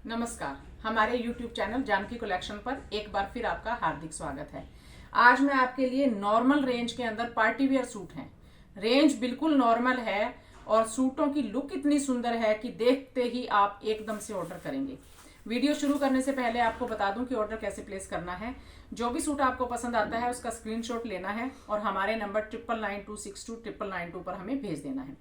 नमस्कार। हमारे YouTube channel Janaki collection पर एक बार फिर आपका हार्दिक स्वागत है। आज मैं आपके लिए नॉर्मल रेंज के अंदर पार्टी वेयर सूट हैं। रेंज बिल्कुल नॉर्मल है और सूटों की लुक इतनी सुंदर है कि देखते ही आप एकदम से ऑर्डर करेंगे। वीडियो शुरू करने से पहले आपको बता दूं कि ऑर्डर कैसे प्लेस करना है। जो भी सूट आपको पसंद आता है उसका स्क्रीनशॉट लेना है और हमारे नंबर 9992629992 पर हमें भेज देना है।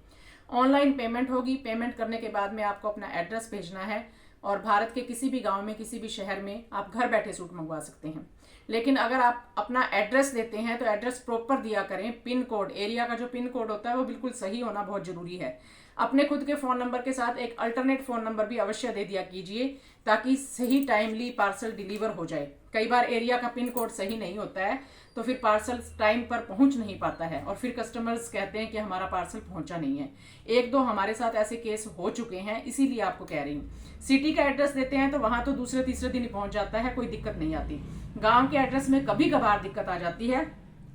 ऑनलाइन पेमेंट होगी। पेमेंट करने के बाद में आपको अपना एड्रेस भेजना है और भारत के किसी भी गांव में किसी भी शहर में आप घर बैठे सूट मंगवा सकते हैं। लेकिन अगर आप अपना एड्रेस देते हैं तो एड्रेस प्रॉपर दिया करें। पिन कोड, एरिया का जो पिन कोड होता है वो बिल्कुल सही होना बहुत जरूरी है। अपने खुद के फोन नंबर के साथ एक अल्टरनेट फोन नंबर भी अवश्य दे दिया कीजिए ताकि सही टाइमली पार्सल डिलीवर हो जाए। कई बार एरिया का पिन कोड सही नहीं होता है तो फिर पार्सल टाइम पर पहुंच नहीं पाता है और फिर कस्टमर्स कहते हैं कि हमारा पार्सल पहुंचा नहीं है। एक दो हमारे साथ ऐसे केस हो चुके हैं, इसीलिए आपको कह रही हूँ। सिटी का एड्रेस देते हैं तो वहां तो दूसरे तीसरे दिन ही पहुंच जाता है, कोई दिक्कत नहीं आती। गांव के एड्रेस में कभी कभार दिक्कत आ जाती है।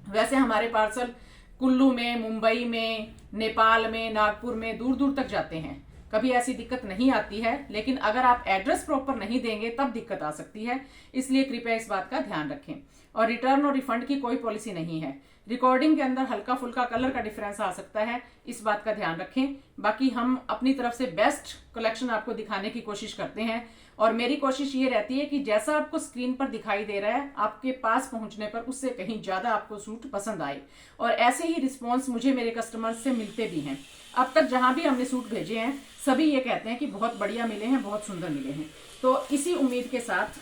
वैसे हमारे पार्सल कुल्लू में, मुंबई में, नेपाल में, नागपुर में दूर दूर तक जाते हैं, कभी ऐसी दिक्कत नहीं आती है। लेकिन अगर आप एड्रेस प्रॉपर नहीं देंगे तब दिक्कत आ सकती है, इसलिए कृपया इस बात का ध्यान रखें। और रिटर्न और रिफंड की कोई पॉलिसी नहीं है। रिकॉर्डिंग के अंदर हल्का फुल्का कलर का डिफरेंस आ सकता है, इस बात का ध्यान रखें। बाकी हम अपनी तरफ से बेस्ट कलेक्शन आपको दिखाने की कोशिश करते हैं और मेरी कोशिश ये रहती है कि जैसा आपको स्क्रीन पर दिखाई दे रहा है आपके पास पहुंचने पर उससे कहीं ज्यादा आपको सूट पसंद आए। और ऐसे ही रिस्पॉन्स मुझे मेरे कस्टमर्स से मिलते भी हैं। अब तक जहां भी हमने सूट भेजे हैं सभी ये कहते हैं कि बहुत बढ़िया मिले हैं, बहुत सुंदर मिले हैं। तो इसी उम्मीद के साथ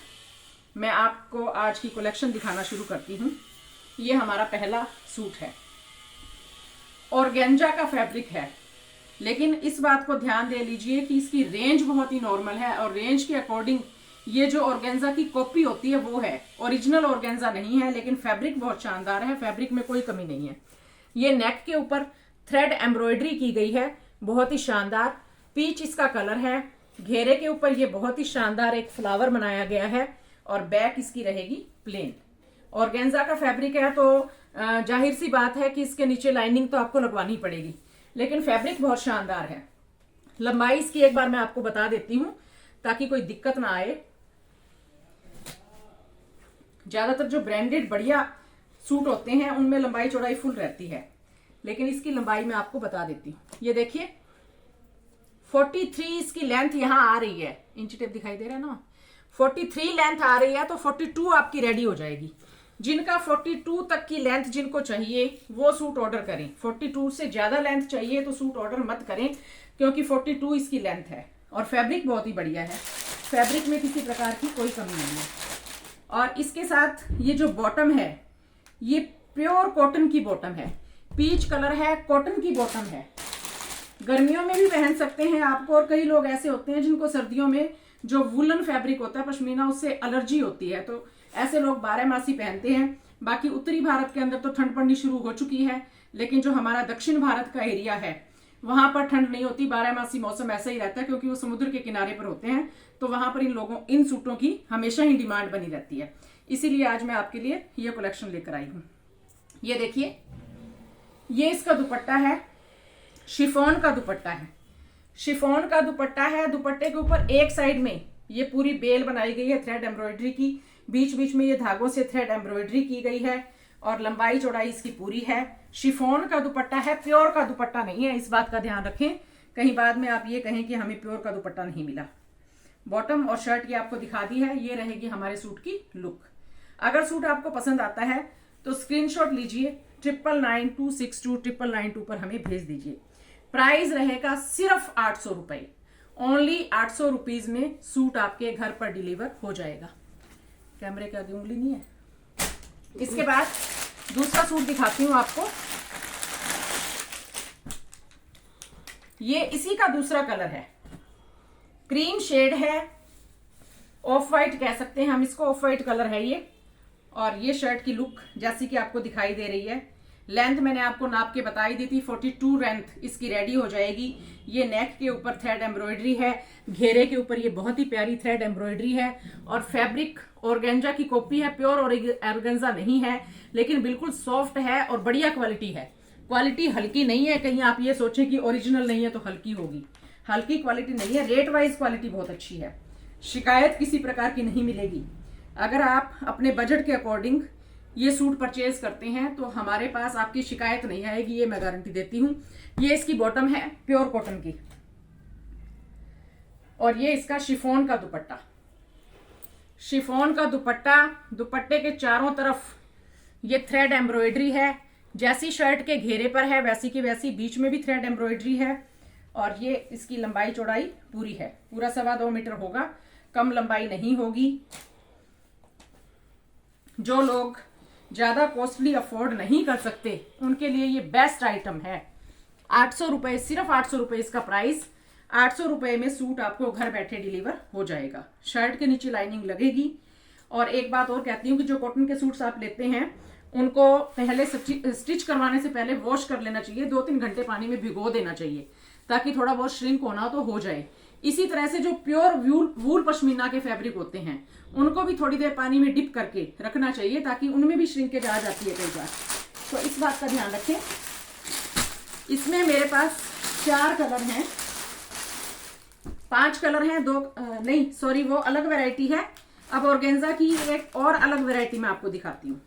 मैं आपको आज की कलेक्शन दिखाना शुरू करती हूँ। ये हमारा पहला सूट है, ऑर्गेन्जा का फैब्रिक है, लेकिन इस बात को ध्यान दे लीजिए कि इसकी रेंज बहुत ही नॉर्मल है और रेंज के अकॉर्डिंग ये जो ऑर्गेन्जा की कॉपी होती है वो है, ओरिजिनल ऑर्गेन्जा नहीं है। लेकिन फैब्रिक बहुत शानदार है, फैब्रिक में कोई कमी नहीं है। ये नेक के ऊपर थ्रेड एम्ब्रॉयडरी की गई है, बहुत ही शानदार। पीच इसका कलर है। घेरे के ऊपर ये बहुत ही शानदार एक फ्लावर बनाया गया है और बैक इसकी रहेगी प्लेन। ऑर्गेन्जा का फैब्रिक है तो जाहिर सी बात है कि इसके नीचे लाइनिंग तो आपको लगवानी पड़ेगी, लेकिन फैब्रिक बहुत शानदार है। लंबाई इसकी एक बार मैं आपको बता देती हूं ताकि कोई दिक्कत ना आए। ज्यादातर जो ब्रांडेड बढ़िया सूट होते हैं उनमें लंबाई चौड़ाई फुल रहती है, लेकिन इसकी लंबाई मैं आपको बता देती हूँ। ये देखिए 43 इसकी लेंथ यहां आ रही है। इंच टेप दिखाई दे रहा है ना। 43 लेंथ आ रही है तो 42 आपकी रेडी हो जाएगी। जिनका 42 तक की लेंथ जिनको चाहिए वो सूट ऑर्डर करें। 42 से ज्यादा लेंथ चाहिए तो सूट ऑर्डर मत करें, क्योंकि 42 इसकी लेंथ है और फैब्रिक बहुत ही बढ़िया है। फैब्रिक में किसी प्रकार की कोई कमी नहीं है। और इसके साथ ये जो बॉटम है ये प्योर कॉटन की बॉटम है, पीच कलर है, कॉटन की बॉटम है। गर्मियों में भी पहन सकते हैं आपको। और कई लोग ऐसे होते हैं जिनको सर्दियों में जो वुलन फैब्रिक होता है पश्मीना, उससे एलर्जी होती है, तो ऐसे लोग 12 मासी पहनते हैं। बाकी उत्तरी भारत के अंदर तो ठंड पड़नी शुरू हो चुकी है, लेकिन जो हमारा दक्षिण भारत का एरिया है वहां पर ठंड नहीं होती। 12 मासी मौसम ऐसा ही रहता है, क्योंकि वो समुद्र के किनारे पर होते हैं, तो वहां पर इन सूटों की हमेशा ही डिमांड बनी रहती है। इसीलिए आज मैं आपके लिए ये कलेक्शन लेकर आई हूँ। ये देखिए, ये इसका दुपट्टा है, शिफॉन का दुपट्टा है। शिफॉन का दुपट्टा है। दुपट्टे के ऊपर एक साइड में ये पूरी बेल बनाई गई है थ्रेड एम्ब्रॉयडरी की, बीच बीच में ये धागों से थ्रेड एम्ब्रॉयडरी की गई है और लंबाई चौड़ाई इसकी पूरी है। शिफॉन का दुपट्टा है, प्योर का दुपट्टा नहीं है, इस बात का ध्यान रखें। कहीं बाद में आप ये कहें कि हमें प्योर का दुपट्टा नहीं मिला। बॉटम और शर्ट ये आपको दिखा दी है। ये रहेगी हमारे सूट की लुक। अगर सूट आपको पसंद आता है तो स्क्रीनशॉट लीजिए, 9992629992 पर हमें भेज दीजिए। प्राइस रहेगा सिर्फ 800 रुपए। ओनली 800 रुपीज में सूट आपके घर पर डिलीवर हो जाएगा। कैमरे के आगे उंगली नहीं है। इसके बाद दूसरा सूट दिखाती हूं आपको। ये इसी का दूसरा कलर है, क्रीम शेड है, ऑफ वाइट कह सकते हैं हम इसको, ऑफ वाइट कलर है ये। और ये शर्ट की लुक जैसी कि आपको दिखाई दे रही है। लेंथ मैंने आपको नाप के बताई दी थी, 42 लेंथ इसकी रेडी हो जाएगी। ये नेक के ऊपर थ्रेड एम्ब्रॉयडरी है, घेरे के ऊपर ये बहुत ही प्यारी थ्रेड एम्ब्रॉयडरी है और फैब्रिक ऑर्गेन्जा की कॉपी है, प्योर ऑर्गेन्जा नहीं है, लेकिन बिल्कुल सॉफ्ट है और बढ़िया क्वालिटी है। क्वालिटी हल्की नहीं है, कहीं आप ये सोचें कि ओरिजिनल नहीं है तो हल्की होगी। हल्की क्वालिटी नहीं है, रेट वाइज क्वालिटी बहुत अच्छी है। शिकायत किसी प्रकार की नहीं मिलेगी। अगर आप अपने बजट के अकॉर्डिंग ये सूट परचेज करते हैं तो हमारे पास आपकी शिकायत नहीं आएगी, ये मैं गारंटी देती हूँ। ये इसकी बॉटम है प्योर कॉटन की, और ये इसका शिफॉन का दुपट्टा। शिफॉन का दुपट्टा, दुपट्टे के चारों तरफ ये थ्रेड एम्ब्रॉयडरी है, जैसी शर्ट के घेरे पर है वैसी की वैसी बीच में भी थ्रेड एम्ब्रॉयडरी है। और ये इसकी लंबाई चौड़ाई पूरी है, पूरा 2.25 मीटर होगा, कम लंबाई नहीं होगी। जो लोग ज्यादा कॉस्टली अफोर्ड नहीं कर सकते उनके लिए ये बेस्ट आइटम है। 800 रुपए, सिर्फ 800 रुपए इसका प्राइस। 800 रुपए में सूट आपको घर बैठे डिलीवर हो जाएगा। शर्ट के नीचे लाइनिंग लगेगी। और एक बात और कहती हूँ कि जो कॉटन के सूट्स आप लेते हैं उनको पहले स्टिच करवाने से पहले वॉश कर लेना चाहिए, 2-3 घंटे पानी में भिगो देना चाहिए ताकि थोड़ा बहुत श्रिंक होना तो हो जाए। इसी तरह से जो प्योर वूल पश्मीना के फैब्रिक होते हैं उनको भी थोड़ी देर पानी में डिप करके रखना चाहिए ताकि उनमें भी श्रिंकेज आ जाती है कई बार, तो इस बात का ध्यान रखें। इसमें मेरे पास 4 कलर हैं, 5 कलर हैं, वो अलग वैरायटी है। अब ऑर्गेन्जा की एक और अलग वैरायटी मैं आपको दिखाती हूँ।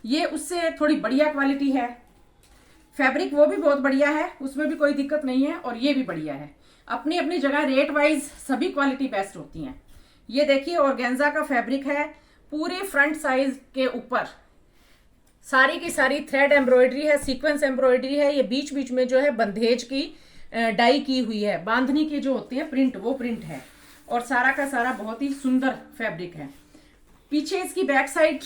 ये उससे थोड़ी बढ़िया क्वालिटी है, फैब्रिक वो भी बहुत बढ़िया है, उसमें भी कोई दिक्कत नहीं है, और ये भी बढ़िया है। अपनी अपनी जगह रेट वाइज सभी क्वालिटी बेस्ट होती हैं। ये देखिए ऑर्गेन्जा का फैब्रिक है, पूरे फ्रंट साइज के ऊपर सारी की सारी थ्रेड एम्ब्रॉयडरी है, सीक्वेंस एम्ब्रॉयडरी है। ये बीच बीच में जो है बंधेज की डाई की हुई है, बांधनी के जो होते हैं प्रिंट, वो प्रिंट है, और सारा का सारा बहुत ही सुंदर फैब्रिक है। पीछे इसकी बैक साइड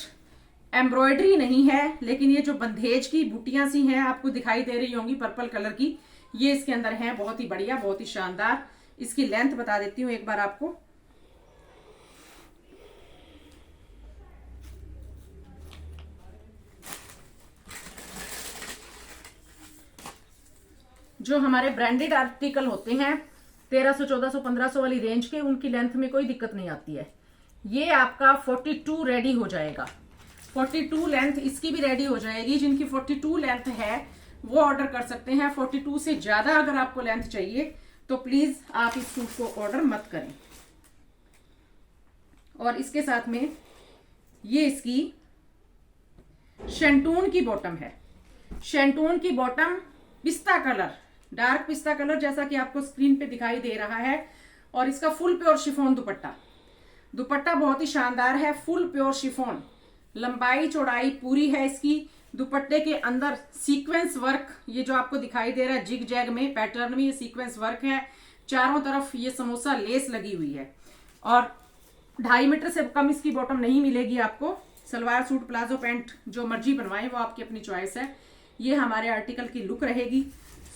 एम्ब्रॉयडरी नहीं है, लेकिन ये जो बंधेज की बूटियां सी हैं आपको दिखाई दे रही होंगी पर्पल कलर की, ये इसके अंदर है। बहुत ही बढ़िया, बहुत ही शानदार। इसकी लेंथ बता देती हूँ एक बार आपको। जो हमारे ब्रांडेड आर्टिकल होते हैं 1300, 1400, 1500 वाली रेंज के, उनकी लेंथ में कोई दिक्कत नहीं आती है। ये आपका 42 रेडी हो जाएगा। 42 लेंथ इसकी भी रेडी हो जाएगी। जिनकी 42 लेंथ है वो ऑर्डर कर सकते हैं। 42 से ज्यादा अगर आपको लेंथ चाहिए तो प्लीज आप इस सूट को ऑर्डर मत करें। और इसके साथ में ये इसकी शेंटून की बॉटम है। शेंटून की बॉटम पिस्ता कलर, डार्क पिस्ता कलर, जैसा कि आपको स्क्रीन पे दिखाई दे रहा है। और इसका फुल प्योर शिफॉन दुपट्टा, दुपट्टा बहुत ही शानदार है, फुल प्योर शिफॉन, लंबाई चौड़ाई पूरी है इसकी। दुपट्टे के अंदर सीक्वेंस वर्क, ये जो आपको दिखाई दे रहा है जिग जैग में पैटर्न में, ये सीक्वेंस वर्क है। चारों तरफ ये समोसा लेस लगी हुई है, और 2.5 मीटर से कम इसकी बॉटम नहीं मिलेगी आपको। सलवार सूट, प्लाजो पैंट जो मर्जी बनवाएं वो आपकी अपनी चॉइस है। ये हमारे आर्टिकल की लुक रहेगी।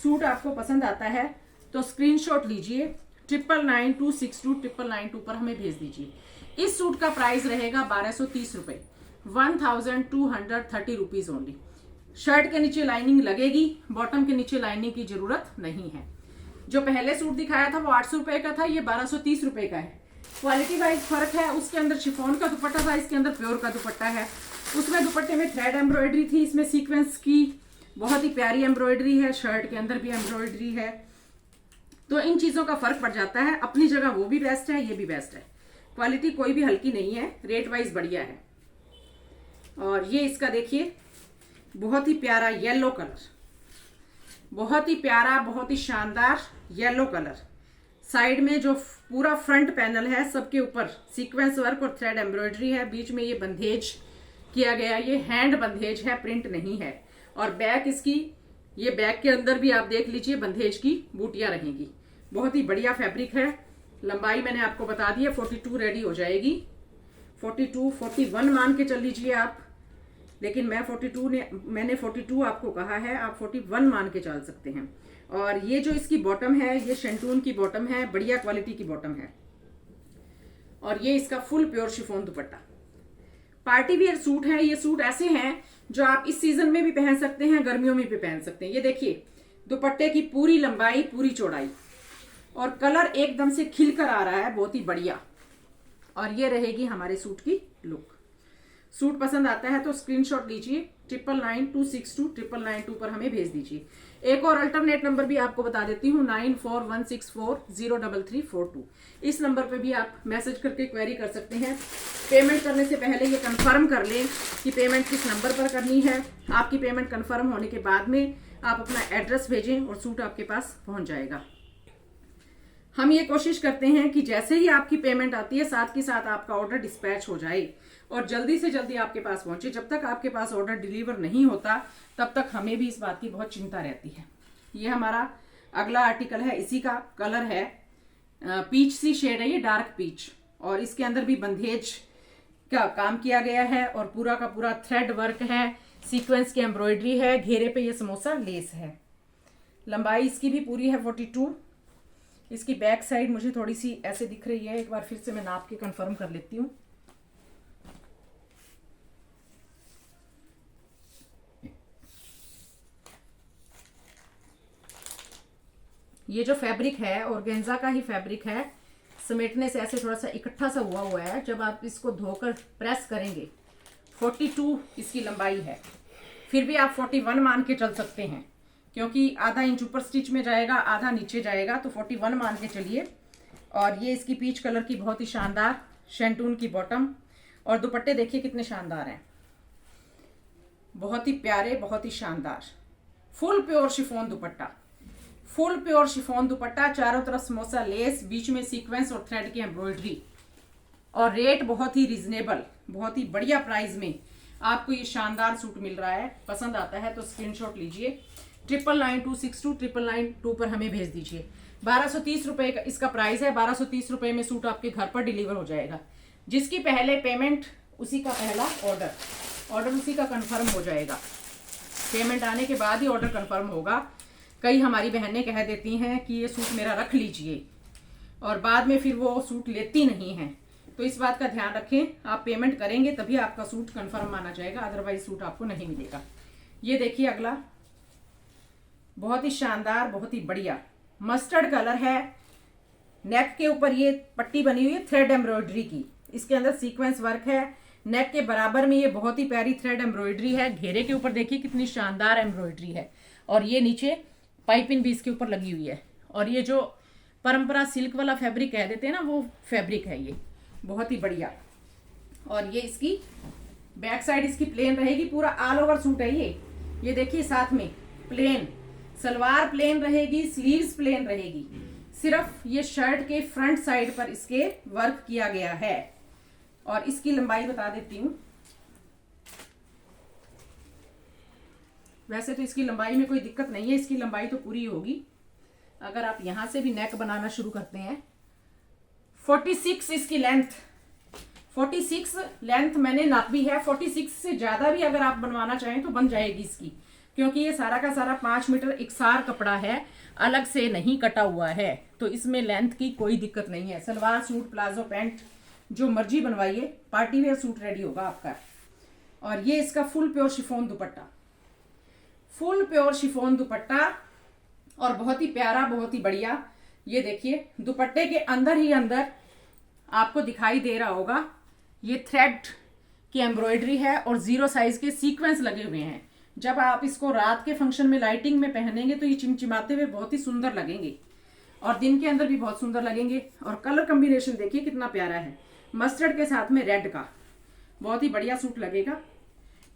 सूट आपको पसंद आता है तो स्क्रीनशॉट लीजिए, 9992629992 पर हमें भेज दीजिए। इस सूट का प्राइस रहेगा 1230 रुपए, 1230 रुपीज ओनली। शर्ट के नीचे लाइनिंग लगेगी, बॉटम के नीचे लाइनिंग की जरूरत नहीं है। जो पहले सूट दिखाया था वो 800 रुपए का था, ये 1230 रुपए का है। क्वालिटी वाइज फर्क है। उसके अंदर शिफॉन का दुपट्टा था, इसके अंदर प्योर का दुपट्टा है। उसमें दुपट्टे में थ्रेड एम्ब्रॉयडरी थी, इसमें सीक्वेंस की बहुत ही प्यारी एम्ब्रॉयडरी है। शर्ट के अंदर भी एम्ब्रॉयडरी है, तो इन चीजों का फर्क पड़ जाता है। अपनी जगह वो भी बेस्ट है, ये भी बेस्ट है। क्वालिटी कोई भी हल्की नहीं है, रेट वाइज बढ़िया है। और ये इसका देखिए बहुत ही प्यारा येलो कलर, बहुत ही प्यारा, बहुत ही शानदार येलो कलर। साइड में जो पूरा फ्रंट पैनल है सबके ऊपर सीक्वेंस वर्क और थ्रेड एम्ब्रॉयडरी है। बीच में ये बंधेज किया गया, ये हैंड बंधेज है, प्रिंट नहीं है। और बैक इसकी, ये बैक के अंदर भी आप देख लीजिए बंधेज की बूटियां रहेंगी। बहुत ही बढ़िया फैब्रिक है। लंबाई मैंने आपको बता दी है, 42 रेडी हो जाएगी। 42, 41 मान के चल लीजिए आप, लेकिन मैंने 42 आपको कहा है, आप 41 मान के चल सकते हैं। और ये जो इसकी बॉटम है, ये शेंटून की बॉटम है, बढ़िया क्वालिटी की बॉटम है। और ये इसका फुल प्योर शिफॉन दुपट्टा। पार्टी वियर सूट है। ये सूट ऐसे हैं जो आप इस सीजन में भी पहन सकते हैं, गर्मियों में भी पहन सकते हैं। ये देखिए दुपट्टे की पूरी लंबाई, पूरी चौड़ाई, और कलर एकदम से खिलकर आ रहा है, बहुत ही बढ़िया। और ये रहेगी हमारे सूट की लुक। सूट पसंद आता है तो स्क्रीनशॉट लीजिए, 9992629992 पर हमें भेज दीजिए। एक और अल्टरनेट नंबर भी आपको बता देती हूँ, 9416403342। इस नंबर पे भी आप मैसेज करके क्वेरी कर सकते हैं। पेमेंट करने से पहले ये कंफर्म कर लें कि पेमेंट किस नंबर पर करनी है। आपकी पेमेंट कंफर्म होने के बाद में आप अपना एड्रेस भेजें और सूट आपके पास पहुंच जाएगा। हम ये कोशिश करते हैं कि जैसे ही आपकी पेमेंट आती है साथ के साथ आपका ऑर्डर डिस्पैच हो जाए और जल्दी से जल्दी आपके पास पहुंचे। जब तक आपके पास ऑर्डर डिलीवर नहीं होता तब तक हमें भी इस बात की बहुत चिंता रहती है। ये हमारा अगला आर्टिकल है, इसी का कलर है पीच सी शेड है, ये डार्क पीच, और इसके अंदर भी बंधेज का काम किया गया है और पूरा का पूरा थ्रेड वर्क है, सीक्वेंस की एम्ब्रॉयडरी है, घेरे पे ये समोसा लेस है। लंबाई इसकी भी पूरी है 42। इसकी बैक साइड मुझे थोड़ी सी ऐसे दिख रही है, एक बार फिर से मैं नाप के कंफर्म कर लेती हूँ। ये जो फैब्रिक है ऑर्गेन्जा का ही फैब्रिक है, समेटने से ऐसे थोड़ा सा इकट्ठा सा हुआ है। जब आप इसको धोकर प्रेस करेंगे 42 इसकी लंबाई है, फिर भी आप 41 मान के चल सकते हैं क्योंकि आधा इंच ऊपर स्टिच में जाएगा, आधा नीचे जाएगा, तो 41 मान के चलिए। और ये इसकी पीच कलर की बहुत ही शानदार शैंटून की बॉटम, और दुपट्टे देखिए कितने शानदार हैं, बहुत ही प्यारे, बहुत ही शानदार। फुल प्योर शिफॉन दुपट्टा, फुल प्योर शिफॉन दुपट्टा, चारों तरफ समोसा लेस, बीच में सीक्वेंस और थ्रेड की एम्ब्रॉयडरी, और रेट बहुत ही रिजनेबल, बहुत ही बढ़िया प्राइस में आपको ये शानदार सूट मिल रहा है। पसंद आता है तो स्क्रीनशॉट लीजिए, 9992629992 पर हमें भेज दीजिए। 1230 रुपए का इसका प्राइस है। 1230 रुपए में सूट आपके घर पर डिलीवर हो जाएगा। जिसकी पहले पेमेंट उसी का पहला ऑर्डर उसी का कंफर्म हो जाएगा। पेमेंट आने के बाद ही ऑर्डर कंफर्म होगा। कई हमारी बहनें कह देती हैं कि ये सूट मेरा रख लीजिए, और बाद में फिर वो सूट लेती नहीं हैं, तो इस बात का ध्यान रखें। आप पेमेंट करेंगे तभी आपका सूट कंफर्म माना जाएगा, अदरवाइज सूट आपको नहीं मिलेगा। ये देखिए अगला, बहुत ही शानदार, बहुत ही बढ़िया मस्टर्ड कलर है। नेक के ऊपर ये पट्टी बनी हुई है थ्रेड एम्ब्रॉयडरी की, इसके अंदर सीक्वेंस वर्क है। नेक के बराबर में ये बहुत ही प्यारी थ्रेड एम्ब्रॉयडरी है। घेरे के ऊपर देखिए कितनी शानदार एम्ब्रॉयडरी है, और ये नीचे पाइपिंग भी इसके ऊपर लगी हुई है। और ये जो परंपरा सिल्क वाला फैब्रिक कह देते हैं ना, वो फैब्रिक है ये, बहुत ही बढ़िया। और ये इसकी बैक साइड इसकी प्लेन रहेगी, पूरा ऑल ओवर सूट है ये देखिए, साथ में प्लेन सलवार प्लेन रहेगी, स्लीव्स प्लेन रहेगी। सिर्फ ये शर्ट के फ्रंट साइड पर इसके वर्क किया गया है। और इसकी लंबाई बता देती हूँ। वैसे तो इसकी लंबाई में कोई दिक्कत नहीं है, इसकी लंबाई तो पूरी होगी। अगर आप यहां से भी नेक बनाना शुरू करते हैं, 46 इसकी लेंथ, 46 लेंथ मैंने नापी है। 46 से ज्यादा भी अगर आप बनवाना चाहें तो बन जाएगी इसकी, क्योंकि ये सारा का सारा 5 मीटर इकसार कपड़ा है, अलग से नहीं कटा हुआ है, तो इसमें लेंथ की कोई दिक्कत नहीं है। सलवार सूट, प्लाजो, पैंट जो मर्जी बनवाइए, पार्टी वेयर सूट रेडी होगा आपका। और ये इसका फुल प्योर शिफॉन दुपट्टा, फुल प्योर शिफॉन दुपट्टा, और बहुत ही प्यारा, बहुत ही बढ़िया। ये देखिए दुपट्टे के अंदर ही अंदर आपको दिखाई दे रहा होगा ये थ्रेड की एम्ब्रॉयडरी है और 0 साइज के सीक्वेंस लगे हुए हैं। जब आप इसको रात के फंक्शन में लाइटिंग में पहनेंगे तो ये चिमचिमाते हुए बहुत ही सुंदर लगेंगे, और दिन के अंदर भी बहुत सुंदर लगेंगे। और कलर कॉम्बिनेशन देखिए कितना प्यारा है, मस्टर्ड के साथ में रेड का, बहुत ही बढ़िया सूट लगेगा।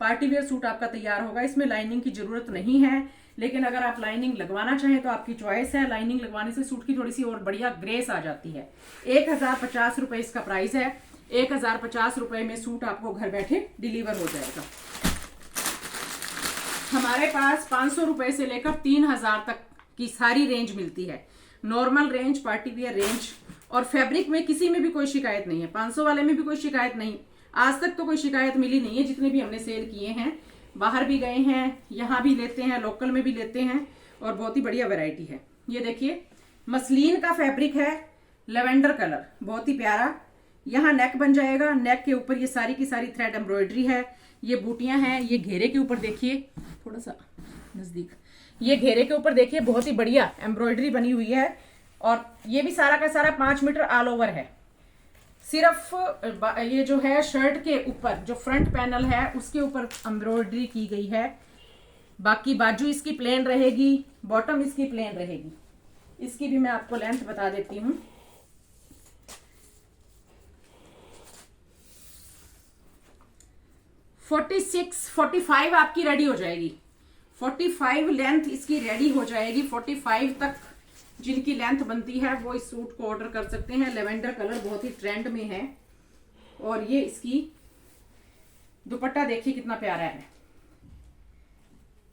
पार्टी वेयर सूट आपका तैयार होगा। इसमें लाइनिंग की जरूरत नहीं है, लेकिन अगर आप लाइनिंग लगवाना चाहें तो आपकी चॉइस है। लाइनिंग लगवाने से सूट की थोड़ी सी और बढ़िया ग्रेस आ जाती है। 1050 रुपए इसका प्राइस है। 1050 रुपए में सूट आपको घर बैठे डिलीवर हो जाएगा। हमारे पास 500 रुपए से लेकर 3000 तक की सारी रेंज मिलती है। Normal range, party wear range, और फैब्रिक में किसी में भी कोई शिकायत नहीं है। 500 वाले में भी कोई शिकायत नहीं, आज तक तो कोई शिकायत मिली नहीं है। जितने भी हमने सेल किए हैं, बाहर भी गए हैं, यहाँ भी लेते हैं, लोकल में भी लेते हैं, और बहुत ही बढ़िया वैरायटी है। ये देखिए मसलिन का फैब्रिक है, लेवेंडर कलर, बहुत ही प्यारा। यहाँ नेक बन जाएगा, नेक के ऊपर ये सारी की सारी थ्रेड एम्ब्रॉयडरी है। ये बूटियां हैं। ये घेरे के ऊपर देखिए, थोड़ा सा नजदीक, ये घेरे के ऊपर देखिए बहुत ही बढ़िया एम्ब्रॉयडरी बनी हुई है। और ये भी सारा का सारा 5 मीटर ऑल ओवर है। सिर्फ ये जो है शर्ट के ऊपर जो फ्रंट पैनल है उसके ऊपर एम्ब्रॉयडरी की गई है। बाकी बाजू इसकी प्लेन रहेगी, बॉटम इसकी प्लेन रहेगी। इसकी भी मैं आपको लेंथ बता देती हूँ। 45 आपकी रेडी हो जाएगी। 45 लेंथ इसकी रेडी हो जाएगी। 45 तक जिनकी लेंथ बनती है वो इस सूट को ऑर्डर कर सकते हैं। लेवेंडर कलर बहुत ही ट्रेंड में है। और ये इसकी दुपट्टा देखिए कितना प्यारा है।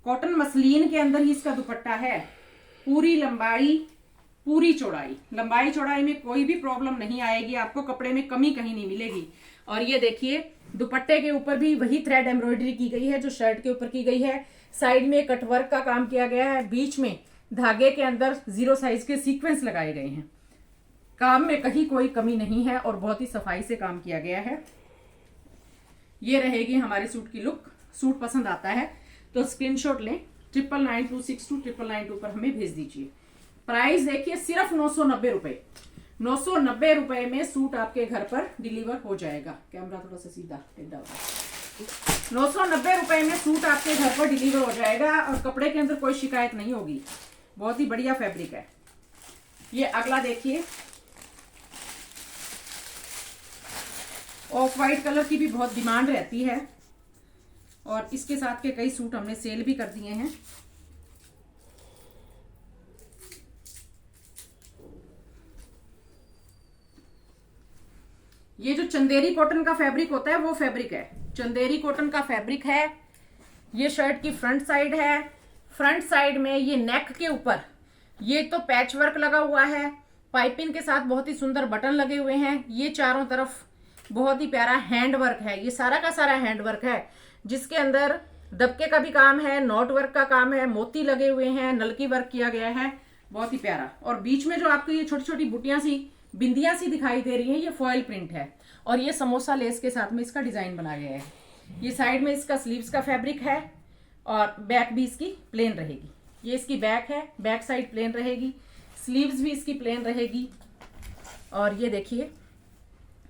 कॉटन मसलिन के अंदर ही इसका दुपट्टा है। पूरी लंबाई पूरी चौड़ाई, लंबाई चौड़ाई में कोई भी प्रॉब्लम नहीं आएगी, आपको कपड़े में कमी कहीं नहीं मिलेगी। और ये देखिए दुपट्टे के ऊपर भी वही थ्रेड एम्ब्रॉयडरी की गई है जो शर्ट के ऊपर की गई है। साइड में कटवर्क का काम किया गया है। बीच में धागे के अंदर 0 साइज के सीक्वेंस लगाए गए हैं। काम में कहीं कोई कमी नहीं है और बहुत ही सफाई से काम किया गया है। ये रहेगी हमारे सूट की लुक। सूट पसंद आता है तो स्क्रीनशॉट लें, 9992629992 पर हमें भेज दीजिए। प्राइस देखिए सिर्फ 990 रुपए। 990 रुपए में सूट आपके घर पर डिलीवर हो जाएगा। कैमरा थोड़ा सा सीधा टेढ़ा होगा। 990 रुपए में सूट आपके घर पर डिलीवर हो जाएगा और कपड़े के अंदर कोई शिकायत नहीं होगी। बहुत ही बढ़िया फैब्रिक है। ये अगला देखिए, ऑफ वाइट कलर की भी बहुत डिमांड रहती है और इसके साथ के कई सूट हमने सेल भी कर दिए हैं। ये जो चंदेरी कॉटन का फैब्रिक होता है वो फैब्रिक है, चंदेरी कॉटन का फैब्रिक है। ये शर्ट की फ्रंट साइड है। फ्रंट साइड में ये नेक के ऊपर ये तो पैच वर्क लगा हुआ है। पाइपिंग के साथ बहुत ही सुंदर बटन लगे हुए हैं। ये चारों तरफ बहुत ही प्यारा हैंड वर्क है। ये सारा का सारा हैंड वर्क है जिसके अंदर दबके का भी काम है, नॉट वर्क का काम है, मोती लगे हुए हैं, नलकी वर्क किया गया है। बहुत ही प्यारा। और बीच में जो आपको ये छोटी छोटी बुटियां सी बिंदियां सी दिखाई दे रही है ये फॉयल प्रिंट है और ये समोसा लेस के साथ में इसका डिजाइन बना गया है। ये साइड में इसका स्लीव्स का फैब्रिक है और बैक भी इसकी प्लेन रहेगी। ये इसकी बैक है, बैक साइड प्लेन रहेगी, स्लीव्स भी इसकी प्लेन रहेगी। और ये देखिए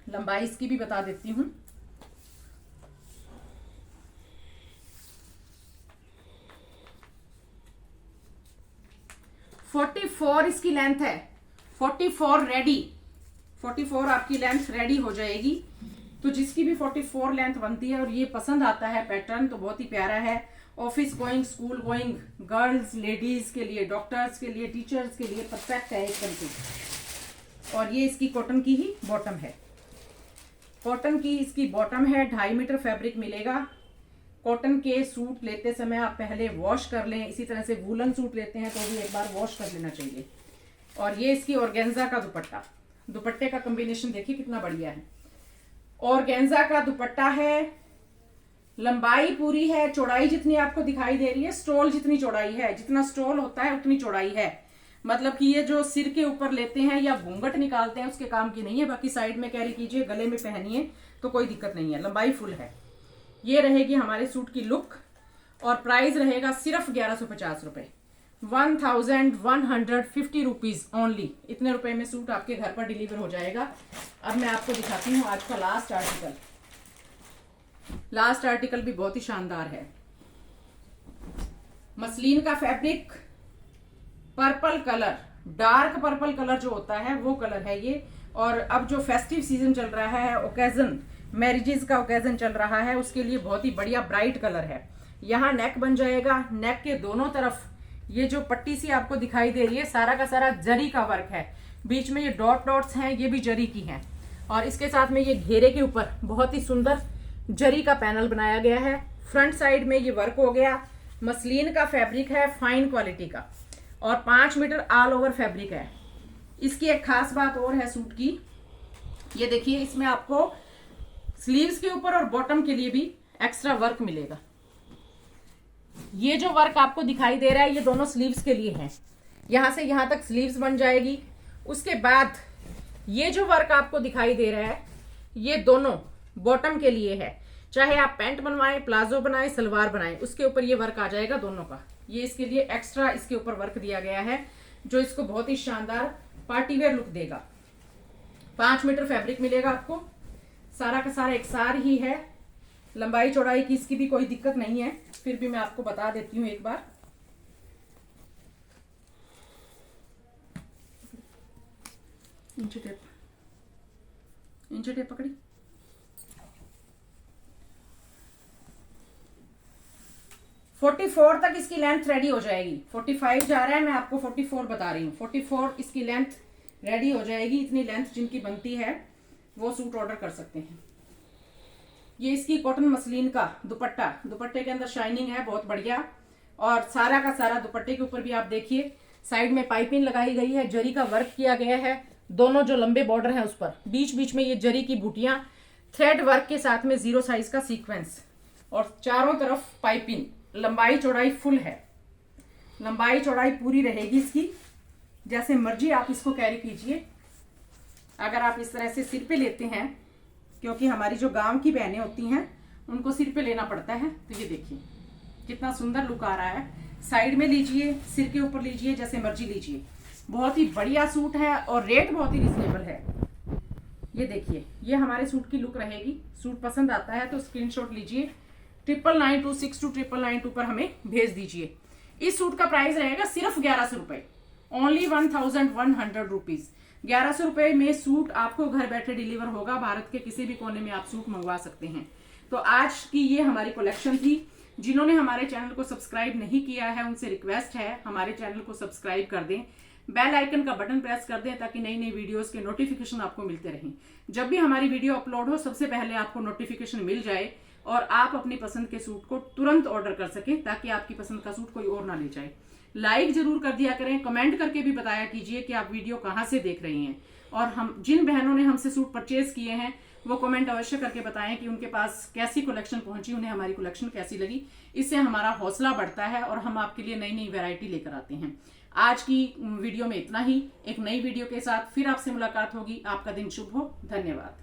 लंबाई इसकी भी बता देती हूँ। ,44 इसकी लेंथ है। 44 रेडी, 44 आपकी लेंथ रेडी हो जाएगी। तो जिसकी भी 44 लेंथ बनती है और ये पसंद आता है पैटर्न तो बहुत ही प्यारा है। Office going, school going girls, ladies के लिए, डॉक्टर्स के लिए, टीचर्स के लिए परफेक्ट है एकदम से। और ये इसकी कॉटन की ही बॉटम है। कॉटन की इसकी बॉटम है। 2.5 मीटर फैब्रिक मिलेगा। कॉटन के सूट लेते समय आप पहले वॉश कर लें। इसी तरह से वूलन सूट लेते हैं तो भी एक बार वॉश कर लेना चाहिए। और ये इसकी ऑर्गेन्जा का दुपट्टा, दुपट्टे का कॉम्बिनेशन देखिए कितना बढ़िया है। ऑर्गेन्जा का दुपट्टा है। लंबाई पूरी है, चौड़ाई जितनी आपको दिखाई दे रही है स्टोल जितनी चौड़ाई है, जितना स्टोल होता है उतनी चौड़ाई है। मतलब कि ये जो सिर के ऊपर लेते हैं या घूंघट निकालते हैं उसके काम की नहीं है। बाकी साइड में कैरी कीजिए, गले में पहनिए तो कोई दिक्कत नहीं है। लंबाई फुल है। ये रहेगी हमारे सूट की लुक और प्राइस रहेगा सिर्फ 1150 रुपए। 1150 रुपीज ओनली। इतने रुपए में सूट आपके घर पर डिलीवर हो जाएगा। अब मैं आपको दिखाती हूँ आज का लास्ट आर्टिकल। लास्ट आर्टिकल भी बहुत ही शानदार है। मसलिन का fabric, purple colour, dark purple colour जो होता है वो कलर है ये। और अब जो फेस्टिव सीजन चल रहा है, ओकेजन, मैरिजेस का ओकेजन चल रहा है, उसके लिए बहुत ही बढ़िया ब्राइट कलर है। यहाँ नेक बन जाएगा। नेक के दोनों तरफ ये जो पट्टी सी आपको दिखाई दे रही है सारा का सारा जरी का वर्क है। बीच में ये डॉट डॉट्स हैं ये भी जरी की हैं। और इसके साथ में ये घेरे के ऊपर बहुत ही सुंदर जरी का पैनल बनाया गया है। फ्रंट साइड में ये वर्क हो गया। मसलिन का फैब्रिक है, फाइन क्वालिटी का और 5 मीटर ऑल ओवर फैब्रिक है। इसकी एक खास बात और है सूट की, ये देखिए इसमें आपको स्लीव्स के ऊपर और बॉटम के लिए भी एक्स्ट्रा वर्क मिलेगा। ये जो वर्क आपको दिखाई दे रहा है ये दोनों स्लीव्स के लिए है। यहां से यहां तक स्लीव्स बन जाएगी। उसके बाद ये जो वर्क आपको दिखाई दे रहा है ये दोनों बॉटम के लिए है। चाहे आप पैंट बनवाएं, प्लाजो बनाएं, सलवार बनाएं, उसके ऊपर ये वर्क आ जाएगा दोनों का। ये इसके लिए एक्स्ट्रा इसके ऊपर वर्क दिया गया है जो इसको बहुत ही शानदार पार्टीवेयर लुक देगा। 5 मीटर फैब्रिक मिलेगा आपको। सारा का सारा एक सार ही है। लंबाई चौड़ाई की इसकी भी कोई दिक्कत नहीं है, फिर भी मैं आपको बता देती हूँ एक बार। इंची टेप पकड़ी। फोर्टी 44 तक इसकी लेंथ रेडी हो जाएगी। 45 जा रहा है, मैं आपको 44 बता रही हूँ। 44 इसकी लेंथ रेडी हो जाएगी। इतनी लेंथ जिनकी बनती है वो सूट ऑर्डर कर सकते हैं। ये इसकी कॉटन मसलिन का दुपट्टा, दुपट्टे के अंदर शाइनिंग है बहुत बढ़िया, और सारा का सारा दुपट्टे के ऊपर भी आप देखिए साइड में पाइपिंग लगाई गई है, जरी का वर्क किया गया है। दोनों जो लंबे बॉर्डर हैं उस पर बीच बीच में ये जरी की बूटियां, थ्रेड वर्क के साथ में 0 साइज का सीक्वेंस, और चारों तरफ पाइपिंग। लंबाई चौड़ाई फुल है, लंबाई चौड़ाई पूरी रहेगी इसकी। जैसे मर्जी आप इसको कैरी कीजिए। अगर आप इस तरह से सिर पे लेते हैं, क्योंकि हमारी जो गांव की बहनें होती हैं उनको सिर पे लेना पड़ता है, तो ये देखिए कितना सुंदर लुक आ रहा है। साइड में लीजिए, सिर के ऊपर लीजिए, जैसे मर्जी लीजिए। बहुत ही बढ़िया सूट है और रेट बहुत ही रिजनेबल है। ये देखिए, ये हमारे सूट की लुक रहेगी। सूट पसंद आता है तो स्क्रीनशॉट लीजिए, 9992629992 पर हमें भेज दीजिए। इस सूट का प्राइस रहेगा सिर्फ 1100 रुपए, ओनली 1100 रुपीज। 1100 रुपए में सूट आपको घर बैठे डिलीवर होगा। भारत के किसी भी कोने में आप सूट मंगवा सकते हैं। तो आज की ये हमारी कलेक्शन थी। जिन्होंने हमारे चैनल को सब्सक्राइब नहीं किया है उनसे रिक्वेस्ट है हमारे चैनल को सब्सक्राइब कर दें, बेल आइकन का बटन प्रेस कर दें, ताकि नई नई वीडियोस के नोटिफिकेशन आपको मिलते रहें। जब भी हमारी वीडियो अपलोड हो सबसे पहले आपको नोटिफिकेशन मिल जाए और आप अपनी पसंद के सूट को तुरंत ऑर्डर कर सकें, ताकि आपकी पसंद का सूट कोई और ना ले जाए। लाइक जरूर कर दिया करें, कमेंट करके भी बताया कीजिए कि आप वीडियो कहाँ से देख रही हैं। और हम जिन बहनों ने हमसे सूट परचेज किए हैं वो कमेंट अवश्य करके बताएं कि उनके पास कैसी कलेक्शन पहुंची, उन्हें हमारी कलेक्शन कैसी लगी। इससे हमारा हौसला बढ़ता है और हम आपके लिए नई नई वैरायटी लेकर आते हैं। आज की वीडियो में इतना ही। एक नई वीडियो के साथ फिर आपसे मुलाकात होगी। आपका दिन शुभ हो। धन्यवाद।